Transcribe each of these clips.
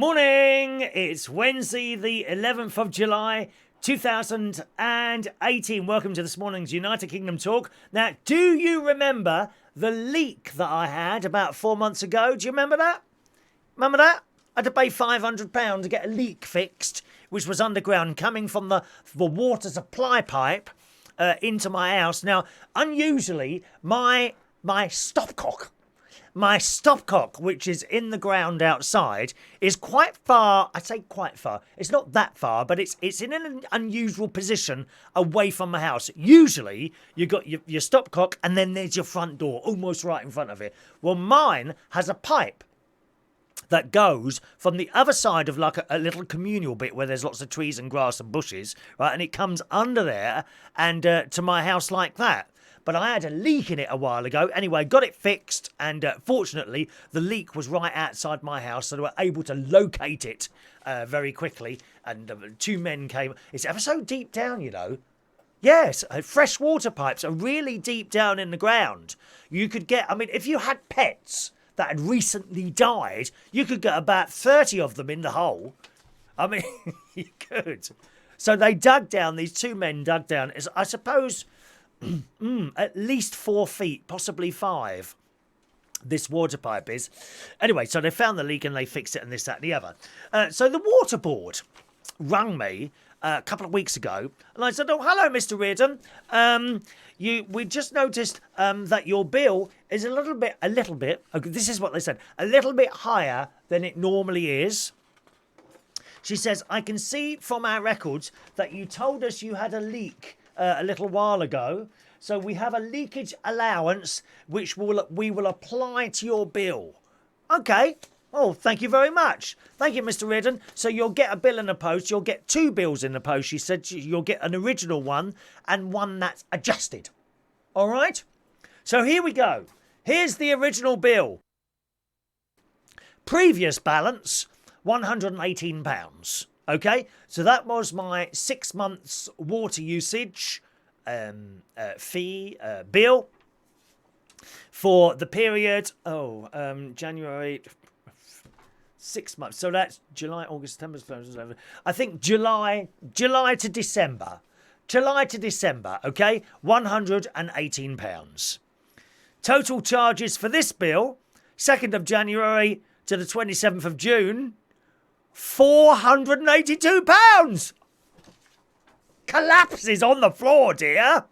Morning! It's Wednesday, the 11th of July, 2018. Welcome to this morning's United Kingdom Talk. Now, do you remember the leak that I had about 4 months ago? Do you remember that? Remember that? I had to pay £500 to get a leak fixed, which was underground, coming from the water supply pipe into my house. Now, unusually, my stopcock, which is in the ground outside, is quite far. I say quite far. It's not that far, but it's in an unusual position away from my house. Usually, you got your stopcock, and then there's your front door, almost right in front of it. Well, mine has a pipe that goes from the other side of like a little communal bit where there's lots of trees and grass and bushes, right? And it comes under there and to my house like that. But I had a leak in it a while ago. Anyway, got it fixed, and fortunately, the leak was right outside my house, so they were able to locate it very quickly. And two men came. It's ever so deep down, you know. Yes, fresh water pipes are really deep down in the ground. You could get, I mean, if you had pets that had recently died, you could get about 30 of them in the hole. I mean, you could. So they dug down, these two men dug down, I suppose, at least 4 feet, possibly 5. This water pipe is. Anyway, so they found the leak and they fixed it and this, that and the other. So the water board rang me a couple of weeks ago, and I said, "Oh, hello, Mr. Reardon. We just noticed that your bill is a little bit. Okay, this is what they said. A little bit higher than it normally is." She says, "I can see from our records that you told us you had a leak a little while ago. So we have a leakage allowance which we will apply to your bill." Okay. Oh, thank you very much. Thank you, Mr. Reardon. So you'll get a bill in the post. You'll get 2 bills in the post. She said you'll get an original one and one that's adjusted. All right? So here we go. Here's the original bill. Previous balance, £118. Okay? So that was my 6 months water usage fee bill for the period, January... 6 months. So that's July, August, September. I think July to December. July to December, okay? £118. Total charges for this bill, 2nd of January to the 27th of June, £482. Collapses on the floor, dear.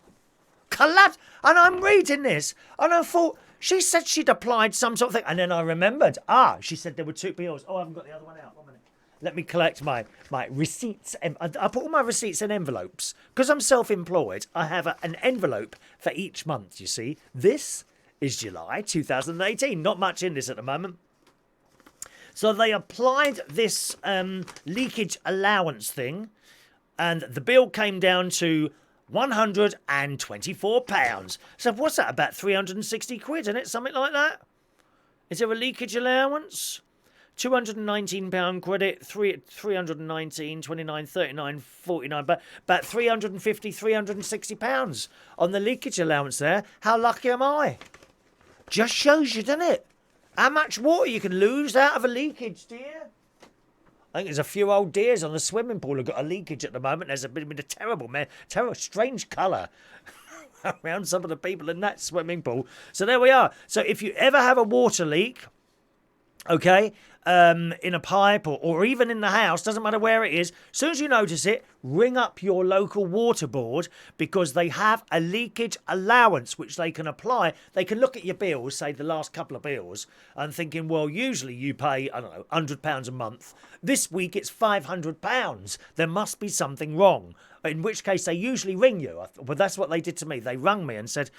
Collapse. And I'm reading this, and I thought, she said she'd applied some sort of thing. And then I remembered. She said there were 2 bills. Oh, I haven't got the other one out. 1 minute. Let me collect my receipts. I put all my receipts in envelopes. Because I'm self-employed, I have an envelope for each month, you see. This is July 2018. Not much in this at the moment. So they applied this leakage allowance thing. And the bill came down to £124. So what's that, about 360 quid, isn't it? Something like that? Is there a leakage allowance? £219 credit, 319, 29, 39, 49, but about £350, £360 on the leakage allowance there. How lucky am I? Just shows you, doesn't it? How much water you can lose out of a leakage, dear. I think there's a few old deers on the swimming pool who've got a leakage at the moment. There's been a terrible, strange colour around some of the people in that swimming pool. So there we are. So if you ever have a water leak, okay, in a pipe or even in the house, doesn't matter where it is, as soon as you notice it, ring up your local water board because they have a leakage allowance which they can apply. They can look at your bills, say the last couple of bills, and thinking, well, usually you pay, I don't know, £100 a month. This week it's £500. There must be something wrong. In which case they usually ring you. Well, that's what they did to me. They rang me and said,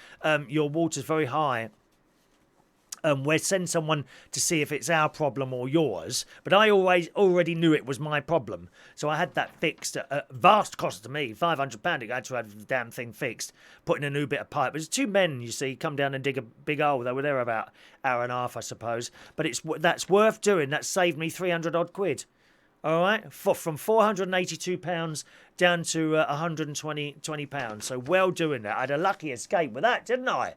your water's very high. We'll send someone to see if it's our problem or yours. But I already knew it was my problem. So I had that fixed at a vast cost to me, £500. I had to have the damn thing fixed, put in a new bit of pipe. There's 2 men, you see, come down and dig a big hole. They were there about an hour and a half, I suppose. But that's worth doing. That saved me 300 odd quid. All right, from £482 down to £120. So well doing that. I had a lucky escape with that, didn't I?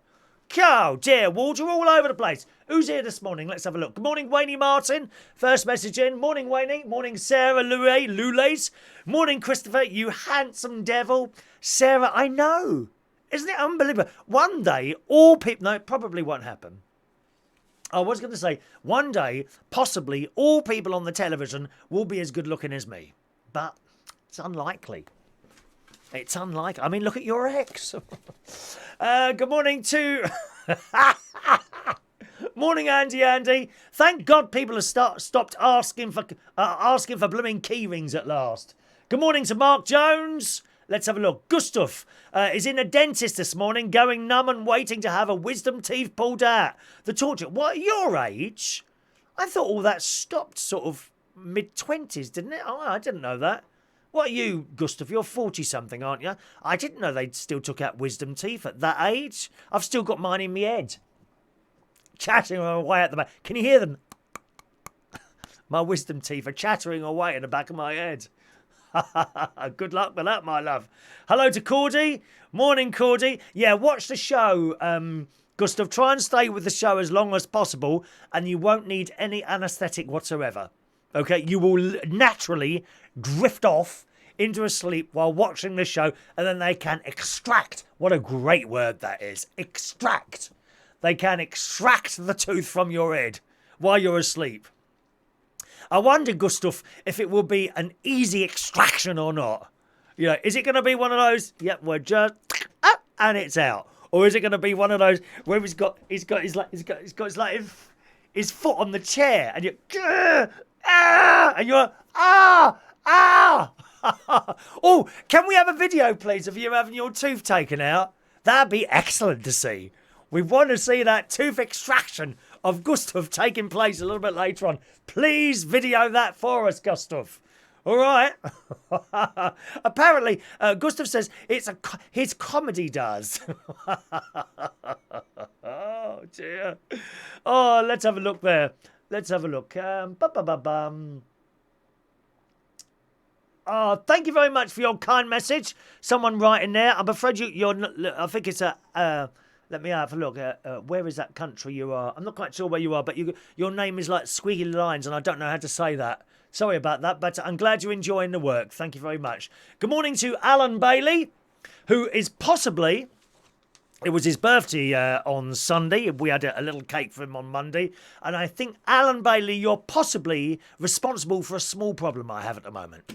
Oh, dear, water all over the place. Who's here this morning? Let's have a look. Good morning, Wayne Martin. First message in. Morning, Wayne. Morning, Sarah Lules. Morning, Christopher, you handsome devil. Sarah, I know. Isn't it unbelievable? One day, all people... No, it probably won't happen. I was going to say, one day, possibly, all people on the television will be as good looking as me. But it's unlikely. It's unlikely. I mean, look at your ex. Good morning to... Morning, Andy. Thank God people have stopped asking for blooming key rings at last. Good morning to Mark Jones. Let's have a look. Gustav is in a dentist this morning, going numb and waiting to have a wisdom teeth pulled out. The torture. What, your age? I thought all that stopped sort of mid-20s, didn't it? Oh, I didn't know that. What are you, Gustav? You're 40-something, aren't you? I didn't know they still took out wisdom teeth at that age. I've still got mine in my head. Chattering away at the back. Can you hear them? My wisdom teeth are chattering away in the back of my head. Good luck with that, my love. Hello to Cordy. Morning, Cordy. Yeah, watch the show, Gustav. Try and stay with the show as long as possible, and you won't need any anaesthetic whatsoever. Okay, you will naturally drift off into a sleep while watching the show, and then they can extract. What a great word that is. Extract. They can extract the tooth from your head while you're asleep. I wonder, Gustav, if it will be an easy extraction or not. You know, is it going to be one of those, yep, we're just up and it's out? Or is it going to be one of those where he's got his foot on the chair and you're and you're Oh, can we have a video, please, of you having your tooth taken out? That'd be excellent to see. We want to see that tooth extraction of Gustav taking place a little bit later on. Please video that for us, Gustav. All right. Apparently, Gustav says his comedy does. Oh, dear. Oh, let's have a look there. Let's have a look. Oh, thank you very much for your kind message. Someone writing there. I'm afraid you're not, I think it's a... let me have a look. Where is that country you are? I'm not quite sure where you are, but your name is like squeaky lines, and I don't know how to say that. Sorry about that, but I'm glad you're enjoying the work. Thank you very much. Good morning to Alan Bailey, who is possibly... It was his birthday on Sunday. We had a little cake for him on Monday. And I think, Alan Bailey, you're possibly responsible for a small problem I have at the moment.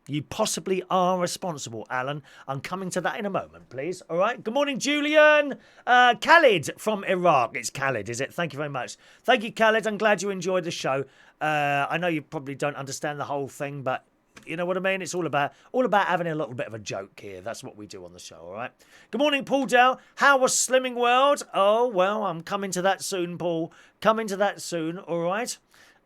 You possibly are responsible, Alan. I'm coming to that in a moment, please. All right. Good morning, Julian. Khalid from Iraq. It's Khalid, is it? Thank you very much. Thank you, Khalid. I'm glad you enjoyed the show. I know you probably don't understand the whole thing, but you know what I mean? It's all about having a little bit of a joke here. That's what we do on the show, all right? Good morning, Paul Dow. How was Slimming World? Oh, well, I'm coming to that soon, Paul. Coming to that soon, all right?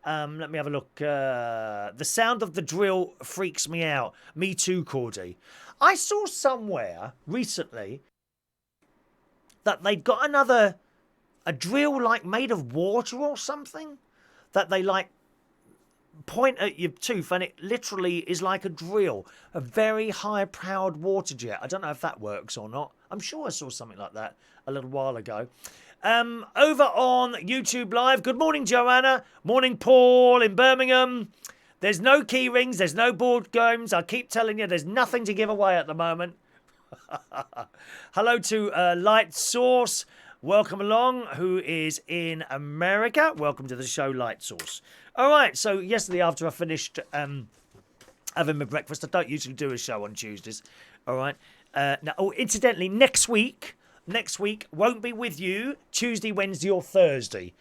Let me have a look. The sound of the drill freaks me out. Me too, Cordy. I saw somewhere recently that they'd got a drill like made of water or something that they like point at your tooth and it literally is like a drill. A very high-powered water jet. I don't know if that works or not. I'm sure I saw something like that a little while ago. Over on YouTube Live, good morning, Joanna. Morning, Paul in Birmingham. There's no key rings, there's no board games. I keep telling you, there's nothing to give away at the moment. Hello to Light Source. Welcome along, who is in America. Welcome to the show, Light Source. All right, so yesterday after I finished having my breakfast, I don't usually do a show on Tuesdays. All right. Now, incidentally, next week won't be with you Tuesday, Wednesday or Thursday.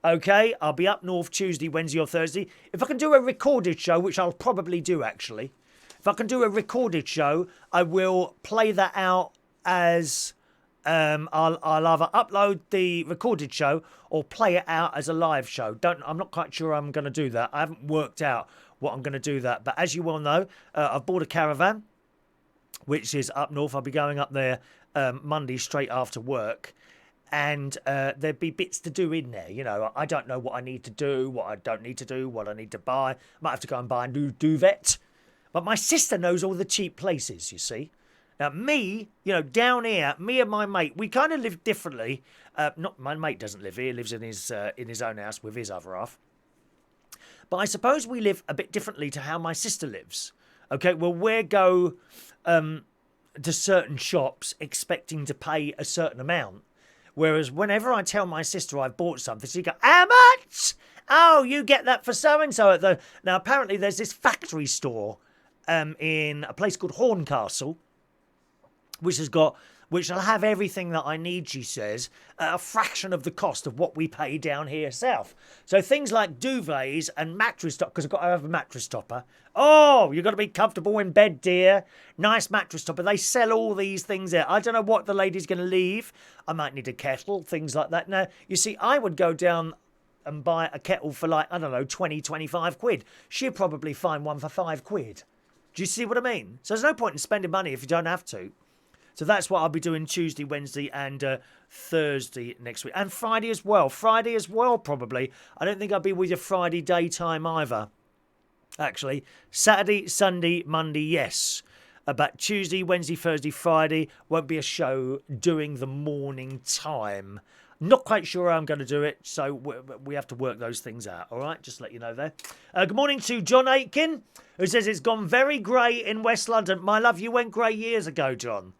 Okay, I'll be up north Tuesday, Wednesday or Thursday. If I can do a recorded show, which I'll probably do actually. If I can do a recorded show, I will play that out as... I'll either upload the recorded show or play it out as a live show. I'm not quite sure I'm going to do that. I haven't worked out what I'm going to do that. But as you well know, I've bought a caravan, which is up north. I'll be going up there Monday straight after work. And there'd be bits to do in there. You know, I don't know what I need to do, what I don't need to do, what I need to buy. Might have to go and buy a new duvet. But my sister knows all the cheap places, you see. Now, me, down here, me and my mate, we kind of live differently. Not my mate doesn't live here; he lives in his own house with his other half. But I suppose we live a bit differently to how my sister lives. Okay, well, we go to certain shops expecting to pay a certain amount. Whereas whenever I tell my sister I've bought something, she goes, how much? Oh, you get that for so-and-so. Now, apparently there's this factory store in a place called Horncastle, which will have everything that I need, she says, at a fraction of the cost of what we pay down here south. So things like duvets and mattress top, because I've got to have a mattress topper. Oh, you've got to be comfortable in bed, dear. Nice mattress topper. They sell all these things there. I don't know what the lady's going to leave. I might need a kettle, things like that. Now, you see, I would go down and buy a kettle for 20, 25 quid. She'd probably find one for 5 quid. Do you see what I mean? So there's no point in spending money if you don't have to. So that's what I'll be doing Tuesday, Wednesday and Thursday next week. And Friday as well. Friday as well, probably. I don't think I'll be with you Friday daytime either. Actually, Saturday, Sunday, Monday, yes. But Tuesday, Wednesday, Thursday, Friday won't be a show during the morning time. Not quite sure how I'm going to do it, so we have to work those things out, all right? Just to let you know there. Good morning to John Aitken, who says it's gone very grey in West London. My love, you went grey years ago, John.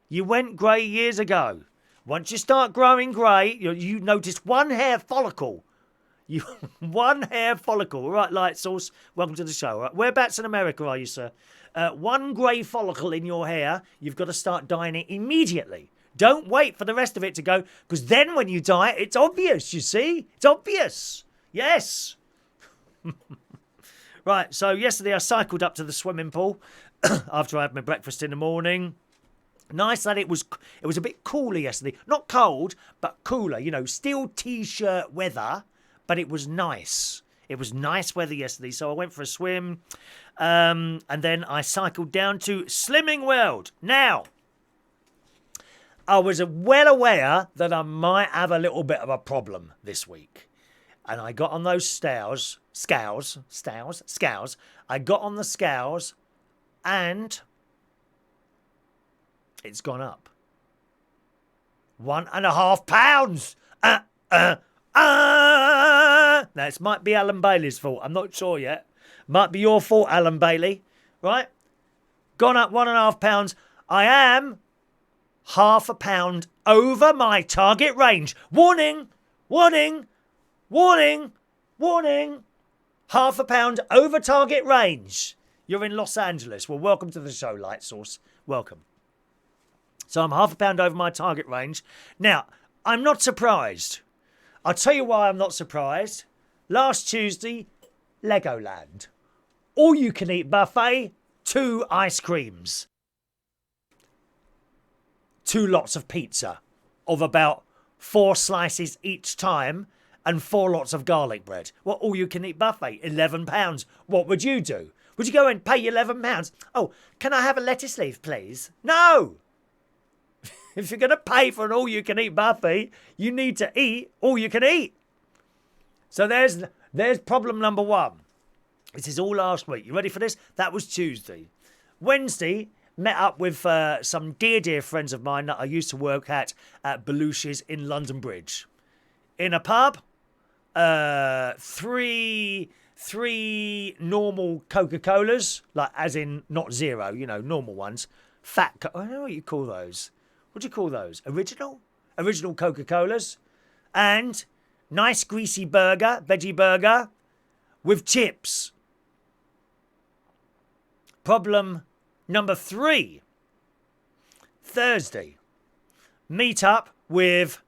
You went grey years ago. Once you start growing grey, you notice one hair follicle. One hair follicle. All right, Light Source, welcome to the show. All right. Whereabouts in America are you, sir? One grey follicle in your hair, you've got to start dyeing it immediately. Don't wait for the rest of it to go, because then when you dye it, it's obvious, you see? It's obvious. Yes. Right, so yesterday I cycled up to the swimming pool after I had my breakfast in the morning. Nice that it was a bit cooler yesterday. Not cold, but cooler. Still T-shirt weather, but it was nice. It was nice weather yesterday, so I went for a swim. And then I cycled down to Slimming World. Now, I was well aware that I might have a little bit of a problem this week. And I got on those scales. I got on the scales and it's gone up. 1.5 pounds. Now, this might be Alan Bailey's fault. I'm not sure yet. Might be your fault, Alan Bailey. Right? Gone up 1.5 pounds. I am £0.5 pound over my target range. Warning! Warning! Warning! Warning! £0.5 pound over target range. You're in Los Angeles. Well, welcome to the show, Light Source. Welcome. So I'm £0.5 pound over my target range. Now, I'm not surprised. I'll tell you why I'm not surprised. Last Tuesday, Legoland. All-you-can-eat buffet, 2 ice creams. 2 lots of pizza of about 4 slices each time and 4 lots of garlic bread. Well, all-you-can-eat buffet, £11. What would you do? Would you go and pay £11? Oh, can I have a lettuce leaf, please? No! If you're going to pay for an all-you-can-eat buffet, you need to eat all you can eat. So there's problem number 1. This is all last week. You ready for this? That was Tuesday. Wednesday, met up with some dear friends of mine that I used to work at Belushi's in London Bridge. In a pub, 3 normal Coca-Colas, like as in not zero, normal ones. I don't know what you call those. What do you call those? Original Coca-Colas. And nice greasy burger, veggie burger, with chips. Problem number 3. Thursday. Meet up with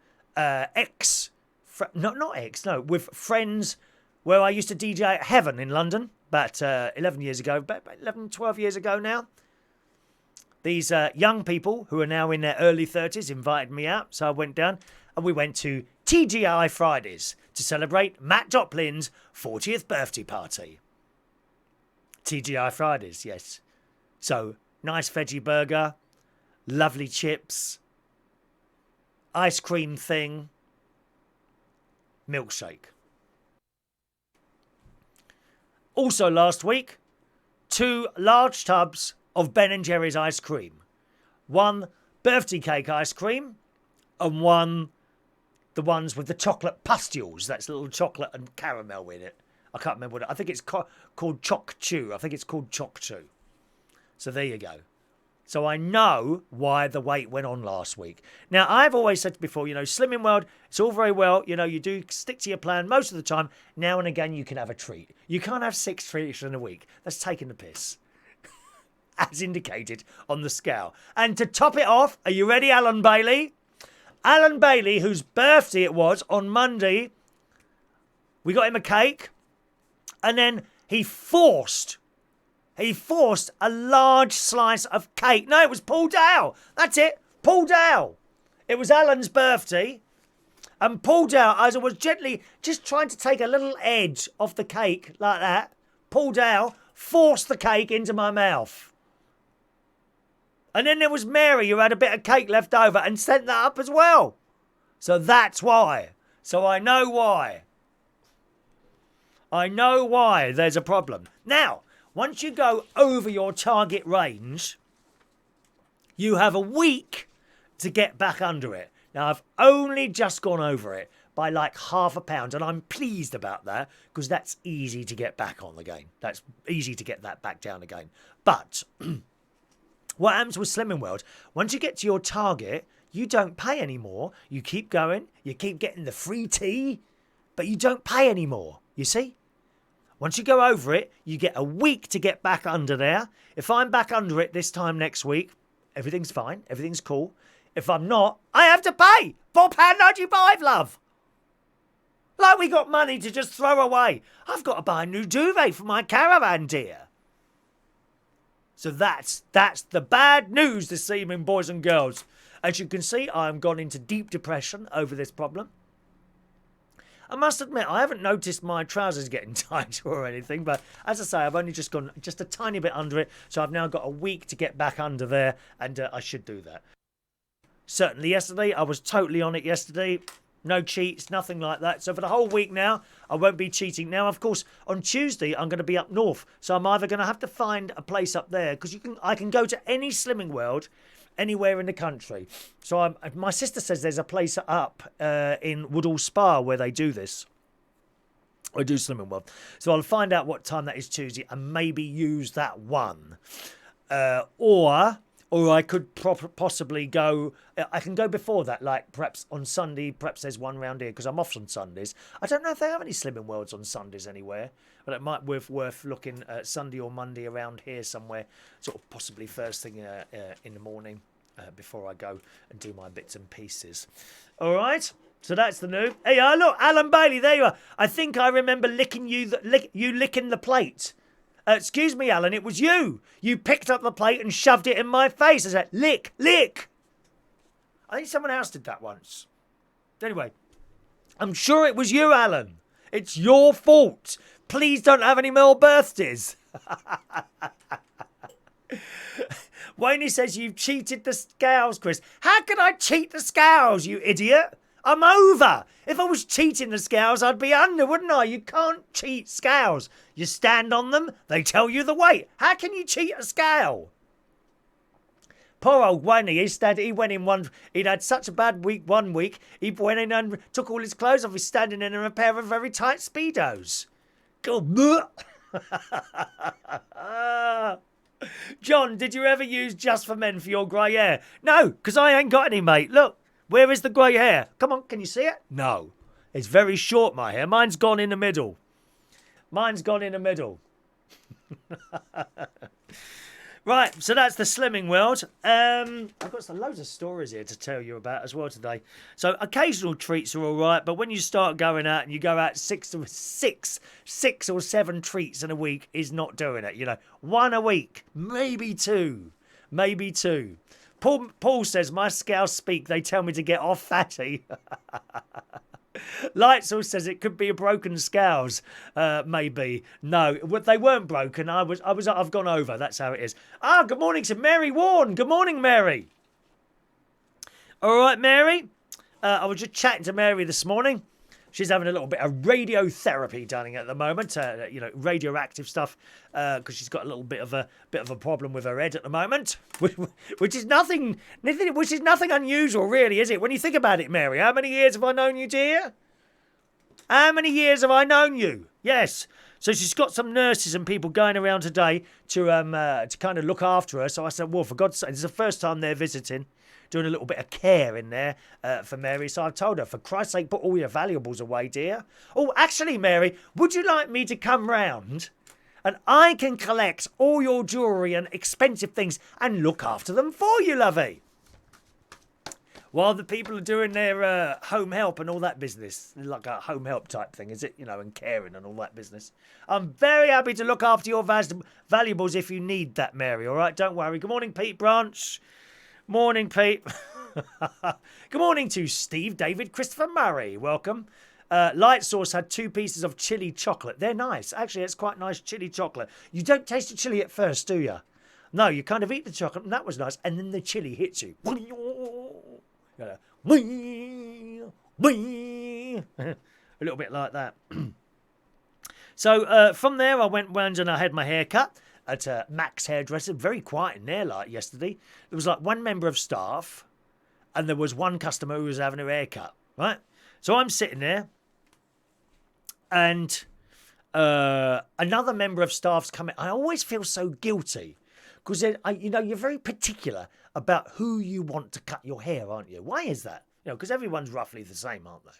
with friends where I used to DJ at Heaven in London about 11 years ago, about 11, 12 years ago now. These young people who are now in their early 30s invited me out, so I went down and we went to TGI Fridays to celebrate Matt Joplin's 40th birthday party. TGI Fridays, yes. So, nice veggie burger, lovely chips, ice cream thing, milkshake. Also last week, 2 large tubs of Ben & Jerry's ice cream. One birthday cake ice cream and one the ones with the chocolate pustules. That's little chocolate and caramel in it. I can't remember I think it's called Choc Chew. I think it's called Choc Chew. So there you go. So I know why the weight went on last week. Now, I've always said before, Slimming World, it's all very well. You do stick to your plan most of the time. Now and again, you can have a treat. You can't have 6 treats in a week. That's taking the piss. As indicated on the scale. And to top it off, are you ready, Alan Bailey? Alan Bailey, whose birthday it was on Monday, we got him a cake. And then he forced a large slice of cake. No, it was Paul Dow. That's it. Paul Dow. It was Alan's birthday. And Paul Dow, as I was gently just trying to take a little edge off the cake like that, Paul Dow forced the cake into my mouth. And then there was Mary, who had a bit of cake left over and sent that up as well. So that's why. So I know why. I know why there's a problem. Now, once you go over your target range, you have a week to get back under it. Now, I've only just gone over it by like £0.5 pound, and I'm pleased about that because that's easy to get back on again. That's easy to get that back down again. But what happens with Slimming World, once you get to your target, you don't pay anymore. You keep going, you keep getting the free tea, but you don't pay anymore, you see? Once you go over it, you get a week to get back under there. If I'm back under it this time next week, everything's fine. Everything's cool. If I'm not, I have to pay £4.95, love. Like we got money to just throw away. I've got to buy a new duvet for my caravan, dear. So that's the bad news this evening, boys and girls. As you can see, I'm gone into deep depression over this problem. I must admit, I haven't noticed my trousers getting tighter or anything, but as I say, I've only just gone just a tiny bit under it, so I've now got a week to get back under there, and I should do that. Certainly yesterday, I was totally on it yesterday. No cheats, nothing like that. So for the whole week now, I won't be cheating. Now, of course, on Tuesday, I'm going to be up north, so I'm either going to have to find a place up there, because I can go to any Slimming World anywhere in the country. So my sister says there's a place up in Woodall Spa where they do this. I do Slimming World. So I'll find out what time that is Tuesday and maybe use that one. Or I could possibly go... I can go before that, like perhaps on Sunday. Perhaps there's one round here because I'm off on Sundays. I don't know if they have any Slimming Worlds on Sundays anywhere. But it might be worth looking at Sunday or Monday around here somewhere. Sort of possibly first thing in the morning before I go and do my bits and pieces. All right? So that's the new... Hey, look, Alan Bailey, there you are. I think I remember licking you licking the plate. Excuse me, Alan, it was you. You picked up the plate and shoved it in my face. I said, lick, lick. I think someone else did that once. Anyway, I'm sure it was you, Alan. It's your fault. Please don't have any more birthdays. Wayne says you've cheated the scales, Chris. How can I cheat the scales, you idiot? I'm over. If I was cheating the scales, I'd be under, wouldn't I? You can't cheat scales. You stand on them, they tell you the weight. How can you cheat a scale? Poor old Wayne, he went in one... He'd had such a bad week one week, he went in and took all his clothes off. He's standing in a pair of very tight Speedos. John, did you ever use Just for Men for your grey hair? No, because I ain't got any, mate. Look, where is the grey hair? Come on, can you see it? No. It's very short, my hair. Mine's gone in the middle. Mine's gone in the middle. Right, so that's the Slimming World. I've got loads of stories here to tell you about as well today. So occasional treats are all right, but when you start going out and you go out six or seven treats in a week is not doing it. You know, one a week, maybe two. Paul says, my scales speak. They tell me to get off fatty. Lightsall says it could be a broken scales. Maybe. No, they weren't broken. I've gone over. That's how it is. Good morning to Mary Warren. Good morning, Mary. All right, Mary. I was just chatting to Mary this morning. She's having a little bit of radiotherapy done at the moment, radioactive stuff, because she's got a little bit of a problem with her head at the moment, which is nothing unusual, really, is it? When you think about it, Mary, how many years have I known you, dear? How many years have I known you? Yes. So she's got some nurses and people going around today to kind of look after her. So I said, well, for God's sake, this is the first time they're visiting, doing a little bit of care in there for Mary. So I've told her, for Christ's sake, put all your valuables away, dear. Oh, actually, Mary, would you like me to come round and I can collect all your jewellery and expensive things and look after them for you, lovey? While the people are doing their home help and all that business, like a home help type thing, is it? And caring and all that business. I'm very happy to look after your valuables if you need that, Mary, all right? Don't worry. Good morning, Pete Branch. Morning, Pete. Good morning to Steve, David, Christopher Murray. Welcome. Light Sauce had 2 pieces of chili chocolate. They're nice. Actually, it's quite nice chili chocolate. You don't taste the chili at first, do you? No, you kind of eat the chocolate, and that was nice. And then the chili hits you. A little bit like that. So from there, I went round and I had my hair cut at Mac's hairdresser. Very quiet in there, like yesterday. There was like 1 member of staff, and there was 1 customer who was having her hair cut. Right. So I'm sitting there, and another member of staff's coming. I always feel so guilty because you're very particular about who you want to cut your hair, aren't you? Why is that? Because everyone's roughly the same, aren't they?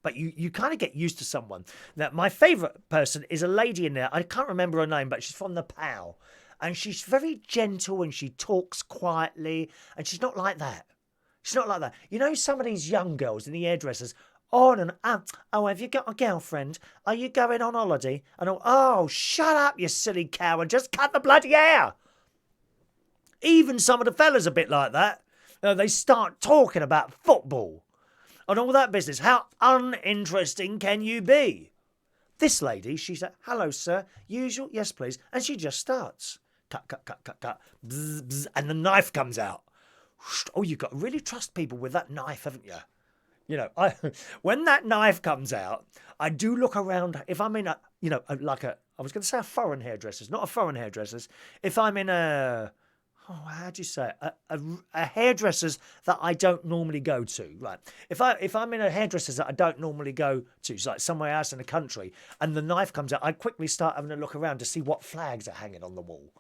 But you kind of get used to someone. Now, my favourite person is a lady in there. I can't remember her name, but she's from the POW. And she's very gentle and she talks quietly. And she's not like that. She's not like that. Some of these young girls in the hairdressers, have you got a girlfriend? Are you going on holiday? And shut up, you silly cow, and just cut the bloody hair. Even some of the fellas a bit like that. They start talking about football and all that business. How uninteresting can you be? This lady, she said, hello, sir. Usual? Yes, please. And she just starts. Cut, cut, cut, cut, cut. Bzz, bzz, and the knife comes out. Oh, you've got to really trust people with that knife, haven't you? When that knife comes out, I do look around. If I'm in I was going to say a foreign hairdresser's, not a foreign hairdresser's. If I'm in how do you say it? A hairdresser's that I don't normally go to, right? If I'm in a hairdresser's that I don't normally go to, it's like somewhere else in the country, and the knife comes out, I quickly start having a look around to see what flags are hanging on the wall.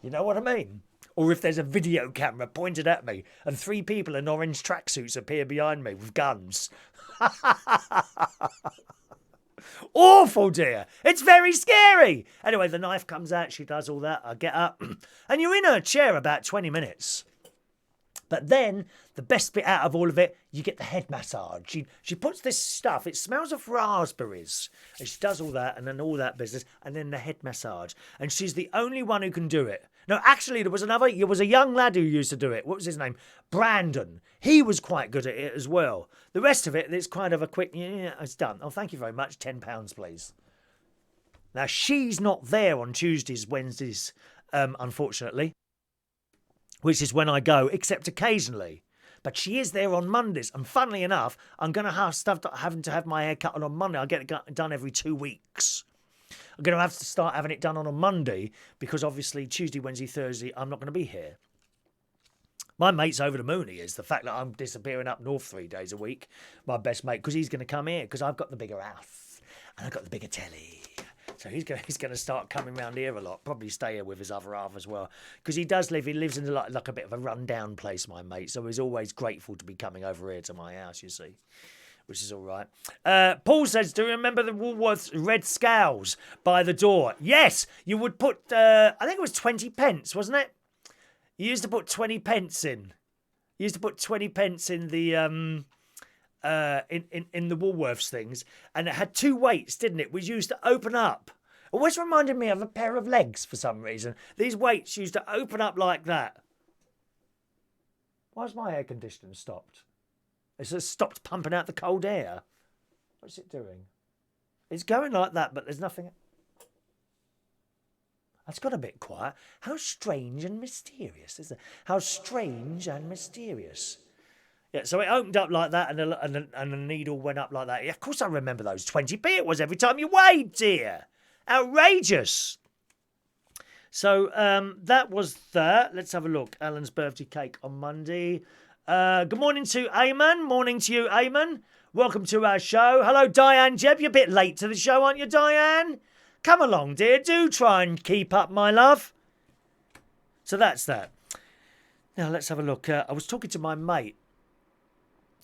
You know what I mean? Or if there's a video camera pointed at me and 3 people in orange tracksuits appear behind me with guns. Awful, dear. It's very scary. Anyway, the knife comes out. She does all that. I get up. And you're in her chair about 20 minutes. But then, the best bit out of all of it, you get the head massage. She puts this stuff. It smells of raspberries. And she does all that and then all that business. And then the head massage. And she's the only one who can do it. No, actually, there was a young lad who used to do it. What was his name? Brandon. He was quite good at it as well. The rest of it, it's kind of a quick, yeah, it's done. Oh, thank you very much. £10, please. Now, she's not there on Tuesdays, Wednesdays, unfortunately, which is when I go, except occasionally. But she is there on Mondays. And funnily enough, I'm going to have having to have my hair cut on Monday. I get it done every 2 weeks. I'm going to have to start having it done on a Monday because obviously Tuesday, Wednesday, Thursday, I'm not going to be here. My mate's over the moon, he is. The fact that I'm disappearing up north 3 days a week, my best mate, because he's going to come here because I've got the bigger house and I've got the bigger telly. So he's going to start coming round here a lot. Probably stay here with his other half as well. Because he lives in like a bit of a rundown place, my mate. So he's always grateful to be coming over here to my house, you see. Which is all right. Paul says, do you remember the Woolworths red scales by the door? Yes, you would put, I think it was 20 pence, wasn't it? You used to put 20 pence in. You used to put 20 pence in the in the Woolworths things, and it had 2 weights, didn't it? Which used to open up. Always reminded me of a pair of legs for some reason. These weights used to open up like that. Why's my air conditioner stopped? It's just stopped pumping out the cold air. What's it doing? It's going like that, but there's nothing. It's got a bit quiet. How strange and mysterious, isn't it? How strange and mysterious. Yeah, so it opened up like that, and the needle went up like that. Yeah, of course I remember those. 20p it was every time you weighed, dear. Outrageous. So that was that. Let's have a look. Alan's birthday cake on Monday. Good morning to Eamon. Morning to you, Eamon. Welcome to our show. Hello, Diane Jeb. You're a bit late to the show, aren't you, Diane? Come along, dear. Do try and keep up, my love. So that's that. Now, let's have a look. I was talking to my mate.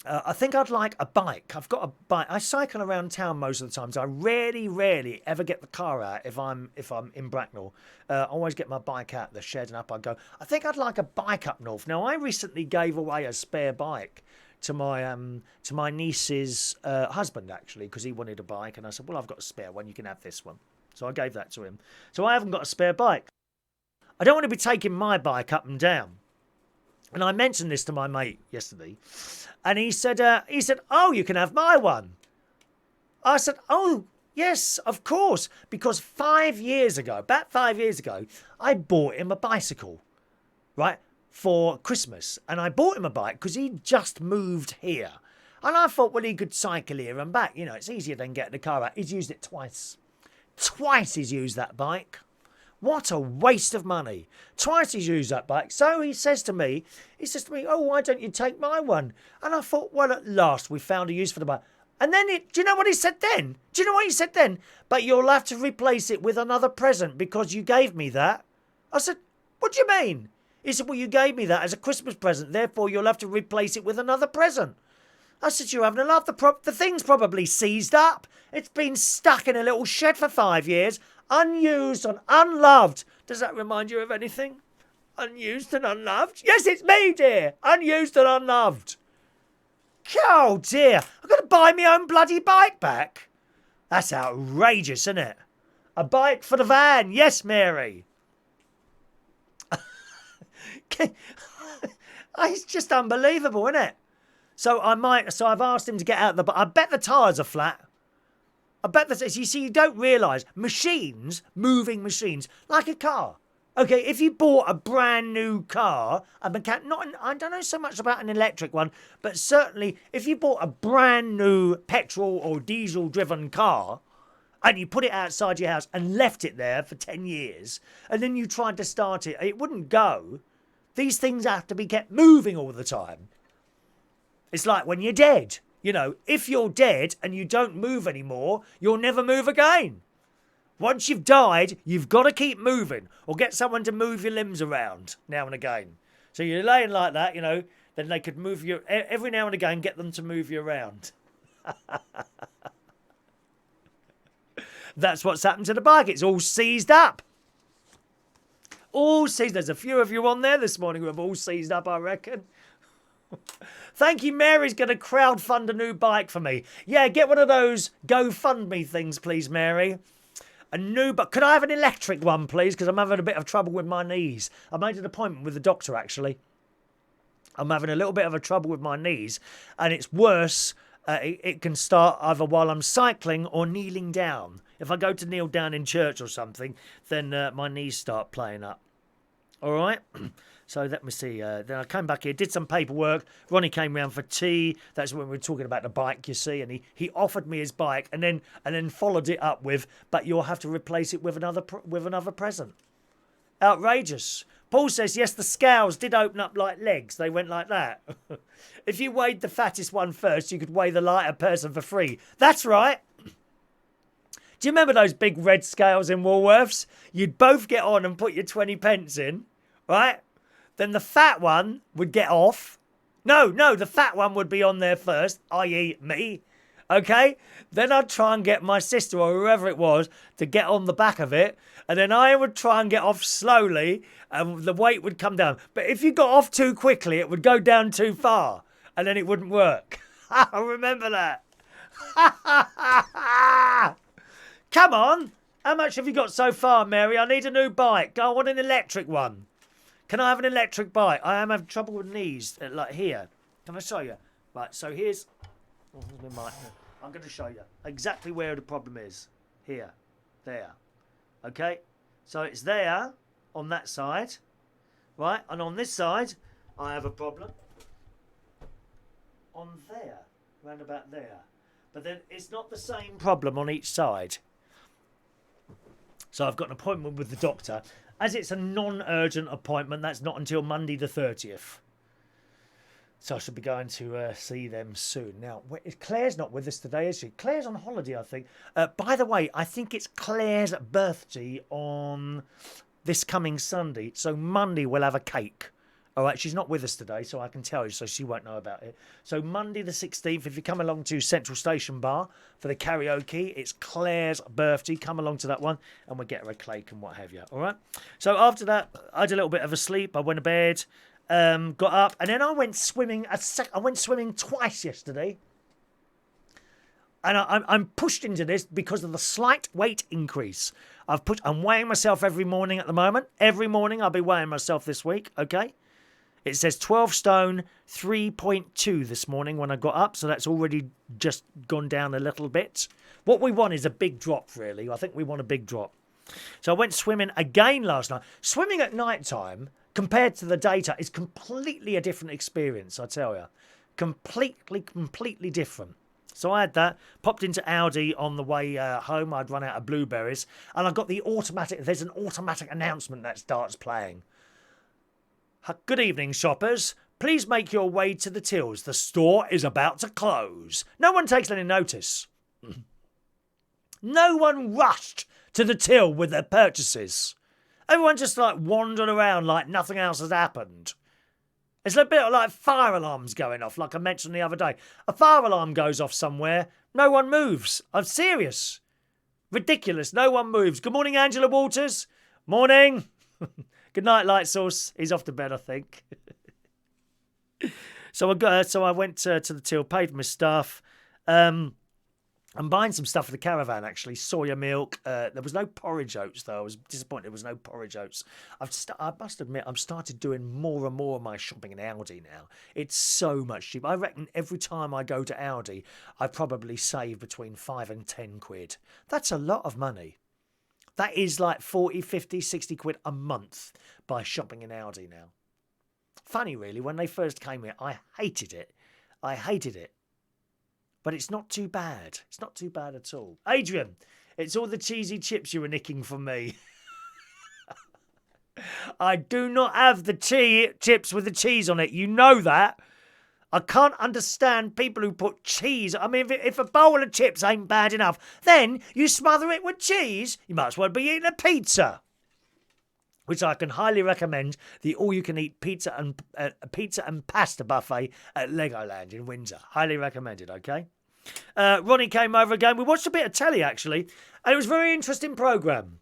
I think I'd like a bike. I've got a bike. I cycle around town most of the time. So I rarely ever get the car out if I'm in Bracknell. I always get my bike out the shed and up I go. I think I'd like a bike up north. Now I recently gave away a spare bike to my niece's husband actually because he wanted a bike and I said, well, I've got a spare one. You can have this one. So I gave that to him. So I haven't got a spare bike. I don't want to be taking my bike up and down. And I mentioned this to my mate yesterday, and he said, "Oh, you can have my one." I said, "Oh, yes, of course," because about 5 years ago, I bought him a bicycle, right, for Christmas, and I bought him a bike because he just moved here, and I thought, well, he could cycle here and back. You know, it's easier than getting the car out. He's used it twice. Twice he's used that bike. What a waste of money. Twice he's used that bike. So he says to me, oh, why don't you take my one? And I thought, well, at last we found a use for the bike. And then, do you know what he said then? But you'll have to replace it with another present because you gave me that. I said, what do you mean? He said, well, you gave me that as a Christmas present. Therefore, you'll have to replace it with another present. I said, you're having a laugh. The thing's probably seized up. It's been stuck in a little shed for 5 years. Unused and unloved. Does that remind you of anything? Unused and unloved? Yes, it's me, dear. Unused and unloved. Oh, dear. I've got to buy my own bloody bike back. That's outrageous, isn't it? A bike for the van. Yes, Mary. It's just unbelievable, isn't it? So I've asked him to get out I bet the tyres are flat. I bet that you see, you don't realise moving machines, like a car. Okay, if you bought a brand new car, I don't know so much about an electric one, but certainly if you bought a brand new petrol or diesel driven car and you put it outside your house and left it there for 10 years and then you tried to start it, it wouldn't go. These things have to be kept moving all the time. It's like when you're dead. You know, if you're dead and you don't move anymore, you'll never move again. Once you've died, you've got to keep moving or get someone to move your limbs around now and again. So you're laying like that, you know, then they could move you every now and again, get them to move you around. That's what's happened to the bike. It's all seized up. All seized. There's a few of you on there this morning who have all seized up, I reckon. Thank you, Mary's going to crowdfund a new bike for me. Yeah, get one of those GoFundMe things, please, Mary. A new bike. Could I have an electric one, please? Because I'm having a bit of trouble with my knees. I made an appointment with the doctor, actually. I'm having a little bit of a trouble with my knees, and it's worse. It can start either while I'm cycling or kneeling down. If I go to kneel down in church or something, then my knees start playing up. All right? So let me see. Then I came back here, did some paperwork. Ronnie came round for tea. That's when we were talking about the bike, you see. And he offered me his bike and then followed it up with, but you'll have to replace it with another present. Outrageous. Paul says, yes, the scales did open up like legs. They went like that. If you weighed the fattest one first, you could weigh the lighter person for free. That's right. Do you remember those big red scales in Woolworths? You'd both get on and put your 20 pence in, right? Then the fat one would get off. No, the fat one would be on there first, i.e. me. Okay? Then I'd try and get my sister or whoever it was to get on the back of it. And then I would try and get off slowly and the weight would come down. But if you got off too quickly, it would go down too far. And then it wouldn't work. I remember that. Come on. How much have you got so far, Mary? I need a new bike. I want an electric one. Can I have an electric bike? I am having trouble with knees, like here. Can I show you? Right, so here's... I'm going to show you exactly where the problem is. Here. There. Okay? So it's there, on that side. Right? And on this side, I have a problem. on there, round about there. But then it's not the same problem on each side. So I've got an appointment with the doctor. As it's a non-urgent appointment, that's not until Monday the 30th. So I should be going to see them soon. Now, Claire's not with us today, is she? Claire's on holiday, I think. By the way, I think it's Claire's birthday on this coming Sunday. So Monday we'll have a cake. All right, she's not with us today, so I can tell you, so she won't know about it. So Monday the 16th, if you come along to Central Station Bar for the karaoke, it's Claire's birthday. Come along to that one, and we'll get her a cake and what have you. All right? So after that, I had a little bit of a sleep. I went to bed, got up, and then I went swimming. I went swimming twice yesterday. And I'm pushed into this because of the slight weight increase. I'm weighing myself every morning at the moment. Every morning I'll be weighing myself this week, okay? It says 12 stone, 3.2 this morning when I got up, so that's already just gone down a little bit. What we want is a big drop, really. I think we want a big drop. So I went swimming again last night. Swimming at night time, compared to the daytime, is completely a different experience, I tell you. Completely different. So I had that, popped into Aldi on the way home. I'd run out of blueberries, and I got there's an automatic announcement that starts playing. Good evening, shoppers. Please make your way to the tills. The store is about to close. No one takes any notice. No one rushed to the till with their purchases. Everyone just wandered around like nothing else has happened. It's a bit like fire alarms going off, like I mentioned the other day. A fire alarm goes off somewhere, no one moves. I'm serious. Ridiculous, no one moves. Good morning, Angela Walters. Morning. Good night, Light Source. He's off to bed, I think. So I went to the till, paid for my stuff. I'm buying some stuff for the caravan, actually. Soya milk. There was no porridge oats, though. I was disappointed there was no porridge oats. I must admit, I've started doing more and more of my shopping in Aldi now. It's so much cheaper. I reckon every time I go to Aldi, I probably save between 5 and 10 quid. That's a lot of money. That is like 40, 50, 60 quid a month by shopping in Aldi now. Funny, really, when they first came here, I hated it. But it's not too bad. It's not too bad at all. Adrian, it's all the cheesy chips you were nicking from me. I do not have the chips with the cheese on it. You know that. I can't understand people who put cheese. I mean, if a bowl of chips ain't bad enough, then you smother it with cheese. You might as well be eating a pizza, which I can highly recommend. The all-you-can-eat pizza and pasta buffet at Legoland in Windsor. Highly recommended. Okay. Ronnie came over again. We watched a bit of telly actually, and it was a very interesting program.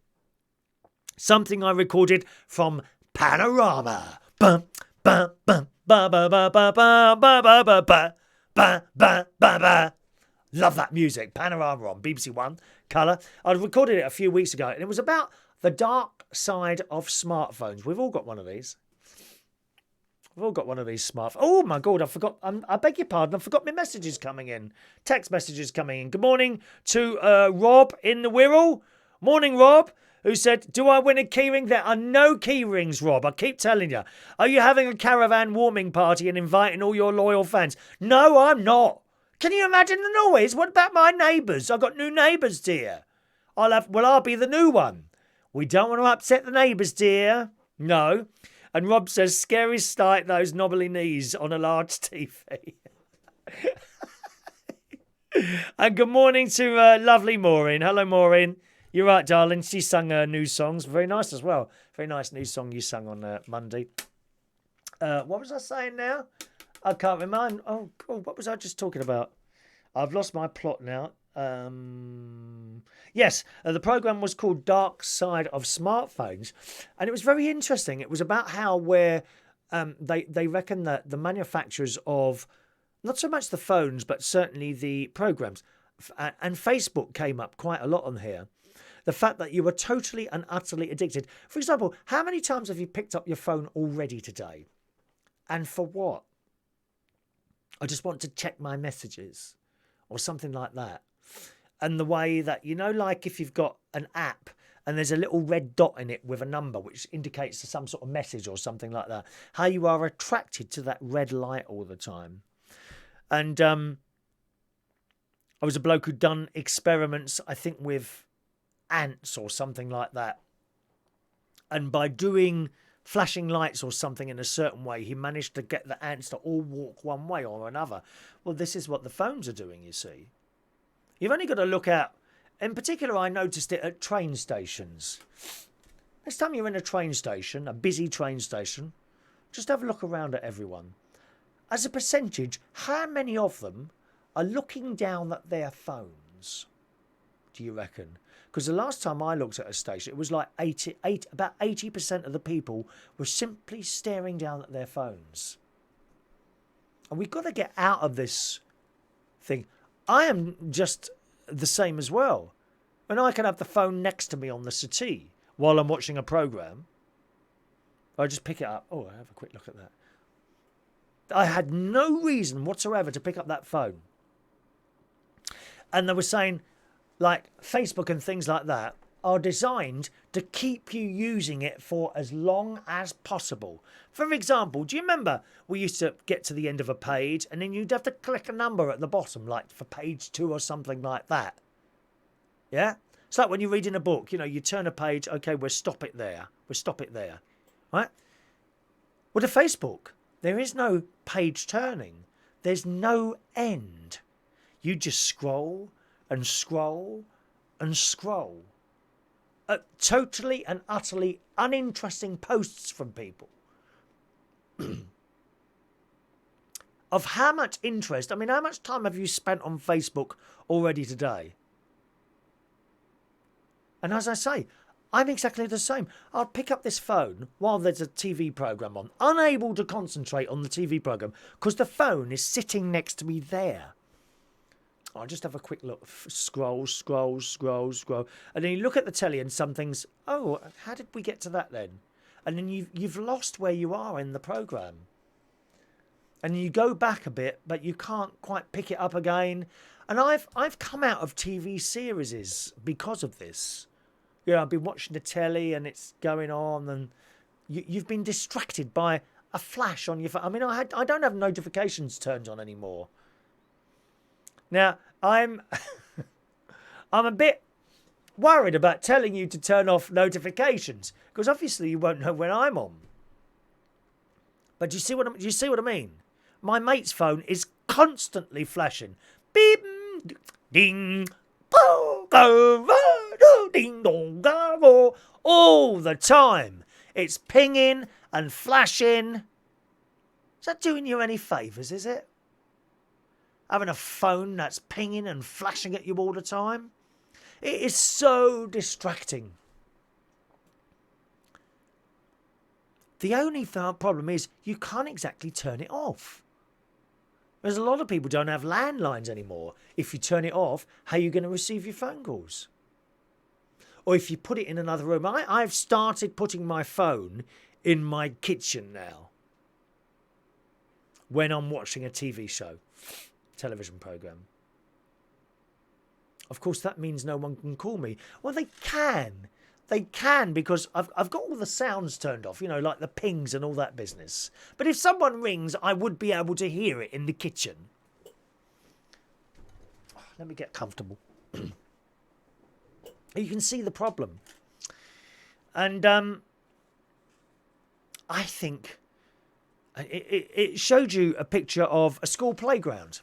Something I recorded from Panorama. Bum, bum, bum. Ba ba ba ba ba ba ba ba ba ba ba ba ba. Love that music. Panorama on BBC One Colour. I recorded it a few weeks ago, and it was about the dark side of smartphones. We've all got one of these. We've all got one of these smartphones. Oh my God, I forgot. I beg your pardon. I forgot my messages coming in. Text messages coming in. Good morning to Rob in the Wirral. Morning, Rob. Who said, do I win a keyring? There are no keyrings, Rob. I keep telling you. Are you having a caravan warming party and inviting all your loyal fans? No, I'm not. Can you imagine the noise? What about my neighbours? I've got new neighbours, dear. I'll be the new one. We don't want to upset the neighbours, dear. No. And Rob says, scary sight, those knobbly knees on a large TV. And good morning to lovely Maureen. Hello, Maureen. You're right, darling. She sung new songs. Very nice as well. Very nice new song you sung on Monday. What was I saying now? I can't remember. Oh, cool. What was I just talking about? I've lost my plot now. Yes, the programme was called Dark Side of Smartphones. And it was very interesting. It was about how they reckon that the manufacturers of, not so much the phones, but certainly the programmes, and Facebook came up quite a lot on here. The fact that you were totally and utterly addicted. For example, how many times have you picked up your phone already today? And for what? I just want to check my messages or something like that. And the way that, like if you've got an app and there's a little red dot in it with a number which indicates some sort of message or something like that, how you are attracted to that red light all the time. And I was a bloke who'd done experiments, I think, with ants or something like that. And by doing flashing lights or something in a certain way, he managed to get the ants to all walk one way or another. Well, this is what the phones are doing, you see. You've only got to look out. In particular, I noticed it at train stations. Next time you're in a train station, a busy train station, just have a look around at everyone. As a percentage, how many of them are looking down at their phones, do you reckon? Because the last time I looked at a station, it was like about 80% of the people were simply staring down at their phones. And we've got to get out of this thing. I am just the same as well. When I can have the phone next to me on the settee while I'm watching a programme, I just pick it up. Oh, I have a quick look at that. I had no reason whatsoever to pick up that phone. And they were saying, like, Facebook and things like that are designed to keep you using it for as long as possible. For example, do you remember we used to get to the end of a page and then you'd have to click a number at the bottom, like for page 2 or something like that? Yeah? It's like when you're reading a book, you know, you turn a page, okay, we'll stop it there. We'll stop it there. Right? With a Facebook, there is no page turning. There's no end. You just scroll and scroll and scroll at totally and utterly uninteresting posts from people. Of how much interest, I mean, how much time have you spent on Facebook already today? And as I say, I'm exactly the same. I'll pick up this phone while there's a TV programme on, unable to concentrate on the TV programme because the phone is sitting next to me there. I'll just have a quick look, scroll, scroll, scroll, scroll. And then you look at the telly and something's, oh, how did we get to that then? And then you've lost where you are in the programme. And you go back a bit, but you can't quite pick it up again. And I've come out of TV series because of this. You know, I've been watching the telly and it's going on and you've been distracted by a flash on your phone. I mean, I don't have notifications turned on anymore. Now, I'm a bit worried about telling you to turn off notifications because obviously you won't know when I'm on. But do you see what I mean? My mate's phone is constantly flashing. Beep, ding, ding dong, all the time. It's pinging and flashing. Is that doing you any favours, is it? Having a phone that's pinging and flashing at you all the time? It is so distracting. The only problem is you can't exactly turn it off. There's a lot of people don't have landlines anymore. If you turn it off, how are you going to receive your phone calls? Or if you put it in another room. I've started putting my phone in my kitchen now when I'm watching a TV show, television programme. Of course, that means no one can call me. Well, they can. They can because I've got all the sounds turned off, you know, like the pings and all that business. But if someone rings, I would be able to hear it in the kitchen. Let me get comfortable. You can see the problem. And I think it showed you a picture of a school playground.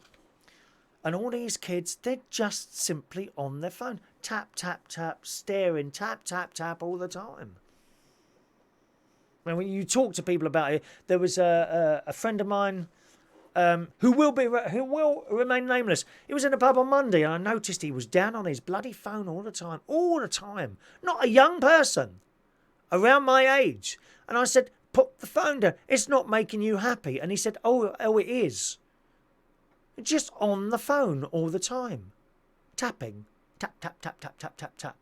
And all these kids, they're just simply on their phone. Tap, tap, tap, staring, tap, tap, tap all the time. And when you talk to people about it, there was a friend of mine who will remain nameless. He was in a pub on Monday and I noticed he was down on his bloody phone all the time. All the time. Not a young person. Around my age. And I said, put the phone down. It's not making you happy. And he said, oh, it is. Just on the phone all the time. Tapping. Tap, tap, tap, tap, tap, tap, tap.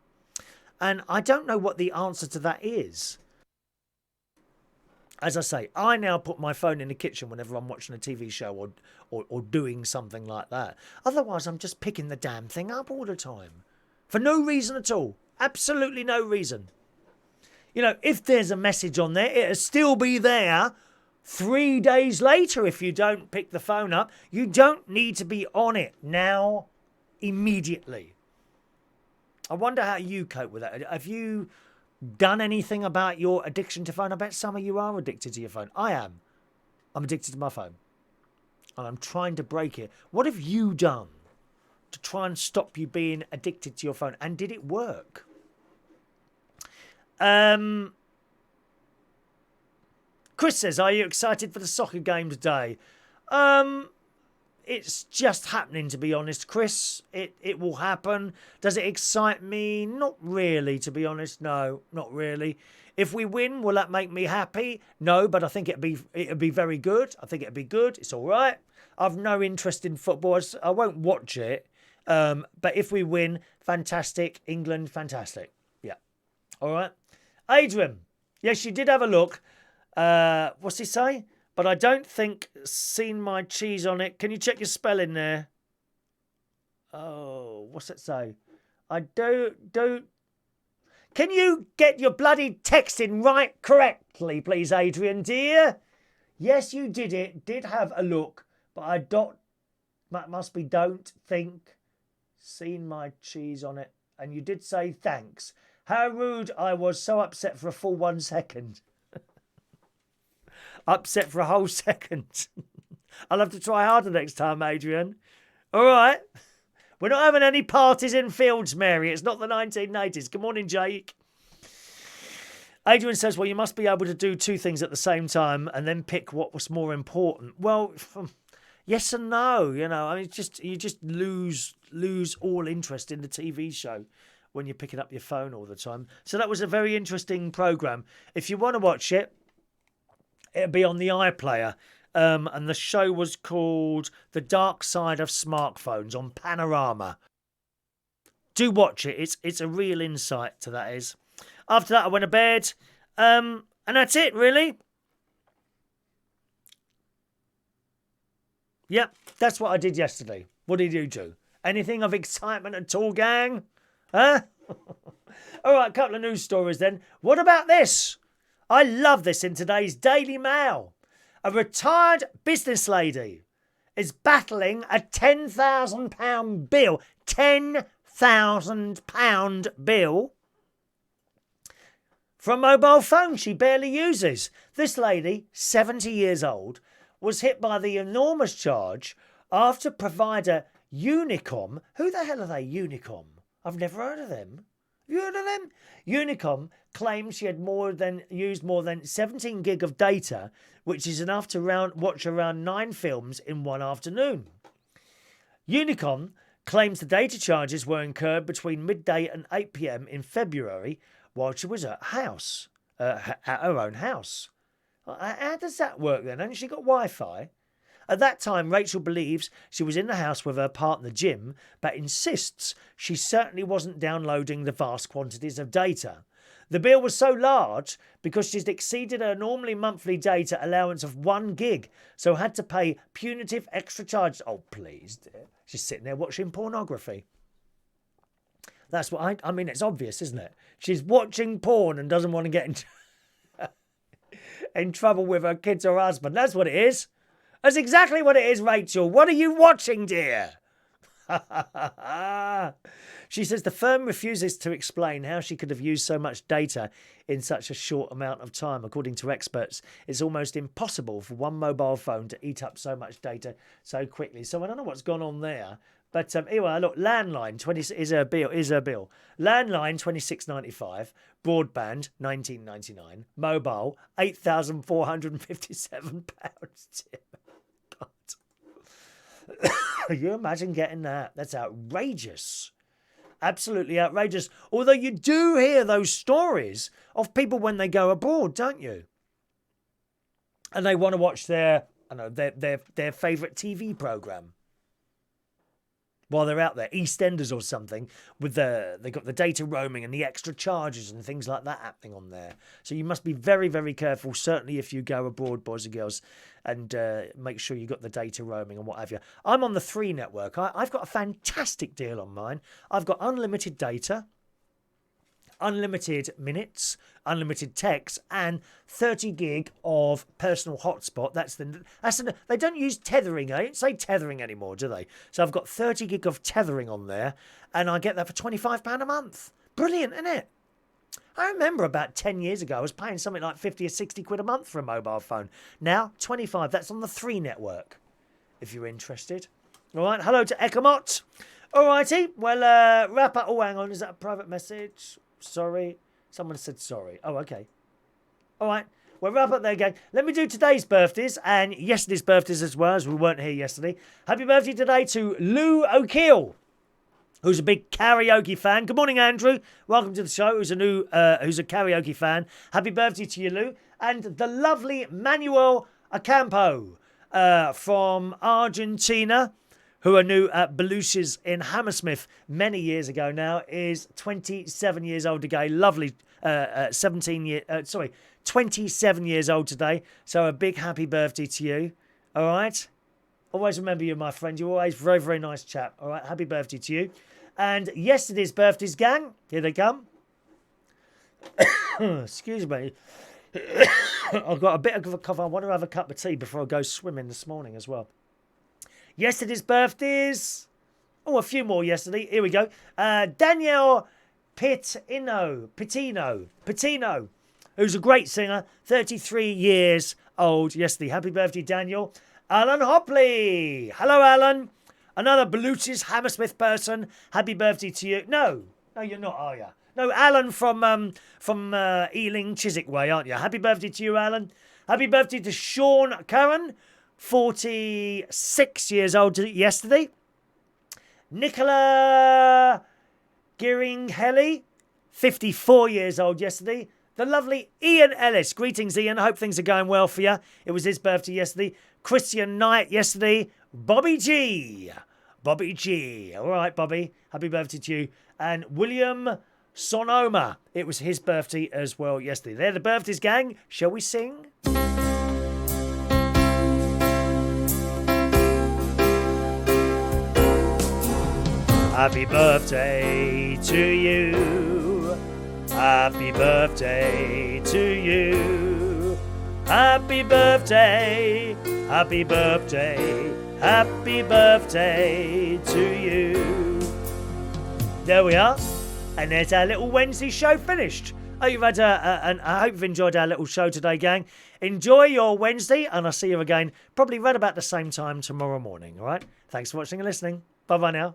And I don't know what the answer to that is. As I say, I now put my phone in the kitchen whenever I'm watching a TV show or doing something like that. Otherwise, I'm just picking the damn thing up all the time. For no reason at all. Absolutely no reason. You know, if there's a message on there, it'll still be there 3 days later if you don't pick the phone up. You don't need to be on it now, immediately. I wonder how you cope with that. Have you done anything about your addiction to phone? I bet some of you are addicted to your phone. I am. I'm addicted to my phone. And I'm trying to break it. What have you done to try and stop you being addicted to your phone? And did it work? Chris says, are you excited for the soccer game today? It's just happening, to be honest, Chris. It will happen. Does it excite me? Not really, to be honest. No, not really. If we win, will that make me happy? No, but I think it'd be very good. I think it'd be good. It's all right. I've no interest in football. I won't watch it. But if we win, fantastic. England, fantastic. Yeah. All right. Adrian. Yes, you did have a look. What's he say? But I don't think seen my cheese on it. Can you check your spelling there? Oh, what's it say? I don't. Can you get your bloody texting right correctly, please, Adrian, dear? Yes, you did it. Did have a look. But I don't. That must be don't think seen my cheese on it. And you did say thanks. How rude I was. So upset for a full 1 second. Upset for a whole second. I'll have to try harder next time, Adrian. All right. We're not having any parties in fields, Mary. It's not the 1980s. Good morning, Jake. Adrian says, well, you must be able to do two things at the same time and then pick what was more important. Well, yes and no. You know, I mean, you just lose all interest in the TV show when you're picking up your phone all the time. So that was a very interesting programme. If you want to watch it, it'll be on the iPlayer. And the show was called The Dark Side of Smartphones on Panorama. Do watch it. It's a real insight to that is. After that, I went to bed. And that's it, really. Yep, that's what I did yesterday. What did you do? Anything of excitement at all, gang? Huh? All right, a couple of news stories then. What about this? I love this in today's Daily Mail. A retired business lady is battling a £10,000 bill. £10,000 bill for a mobile phone she barely uses. This lady, 70 years old, was hit by the enormous charge after provider Unicom. Who the hell are they, Unicom? I've never heard of them. Have you heard of them? Unicom claims she had used more than 17 gig of data, which is enough to watch around 9 films in one afternoon. Unicom claims the data charges were incurred between midday and 8 p.m. in February while she was at her own house. How does that work then? Hasn't she got Wi-Fi? At that time, Rachel believes she was in the house with her partner Jim, but insists she certainly wasn't downloading the vast quantities of data. The bill was so large because she'd exceeded her normally monthly data allowance of 1 gig, so had to pay punitive extra charges. Oh, please, dear. She's sitting there watching pornography. That's what I mean, it's obvious, isn't it? She's watching porn and doesn't want to get in trouble with her kids or husband. That's what it is. That's exactly what it is, Rachel. What are you watching, dear? She says the firm refuses to explain how she could have used so much data in such a short amount of time. According to experts, it's almost impossible for one mobile phone to eat up so much data so quickly. So I don't know what's gone on there. But anyway, look, landline is her bill. Landline £26.95, broadband £19.99, mobile £8,457. Can you imagine getting that? That's outrageous. Absolutely outrageous. Although you do hear those stories of people when they go abroad, don't you? And they want to watch their favourite TV programme while they're out there, EastEnders or something, they've got the data roaming and the extra charges and things like that happening on there. So you must be very, very careful, certainly if you go abroad, boys and girls, and make sure you got the data roaming and what have you. I'm on the 3 network. I've got a fantastic deal on mine. I've got unlimited data, unlimited minutes, unlimited text, and 30 gig of personal hotspot. They don't use tethering. I don't say tethering anymore, do they? So I've got 30 gig of tethering on there, and I get that for £25 a month. Brilliant, isn't it? I remember about 10 years ago, I was paying something like 50 or 60 quid a month for a mobile phone. Now, 25. That's on the 3 network, if you're interested. All right, hello to Ekamot. All righty, well, wrap up. Oh, hang on, is that a private message? Sorry. Someone said sorry. Oh, okay. All right, well, wrap up there, gang. Let me do today's birthdays and yesterday's birthdays as well, as we weren't here yesterday. Happy birthday today to Lou O'Keel, who's a big karaoke fan. Good morning, Andrew. Welcome to the show. Who's a karaoke fan. Happy birthday to you, Lou. And the lovely Manuel Ocampo from Argentina, who I knew at Belushi's in Hammersmith many years ago now, is 27 years old today. Lovely, 27 years old today. So a big happy birthday to you. All right? Always remember you, my friend. You're always very, very nice chap. All right? Happy birthday to you. And yesterday's birthdays, gang. Here they come. Excuse me. I've got a bit of a cough. I want to have a cup of tea before I go swimming this morning as well. Yesterday's birthdays. Oh, a few more yesterday. Here we go. Daniele Pitino, who's a great singer, 33 years old yesterday. Happy birthday, Daniel. Alan Hopley. Hello, Alan. Another Belushi's Hammersmith person. Happy birthday to you. No, you're not, are you? No, Alan from Ealing, Chiswick Way, aren't you? Happy birthday to you, Alan. Happy birthday to Sean Curran, 46 years old yesterday. Nicola Giringhelli, 54 years old yesterday. The lovely Ian Ellis. Greetings, Ian. Hope things are going well for you. It was his birthday yesterday. Christian Knight yesterday. Bobby G. All right, Bobby. Happy birthday to you. And William Sonoma. It was his birthday as well yesterday. They're the birthdays, gang. Shall we sing? Happy birthday to you. Happy birthday to you. Happy birthday. Happy birthday. Happy birthday to you. There we are. And there's our little Wednesday show finished. I hope you've enjoyed our little show today, gang. Enjoy your Wednesday, and I'll see you again probably right about the same time tomorrow morning, all right? Thanks for watching and listening. Bye-bye now.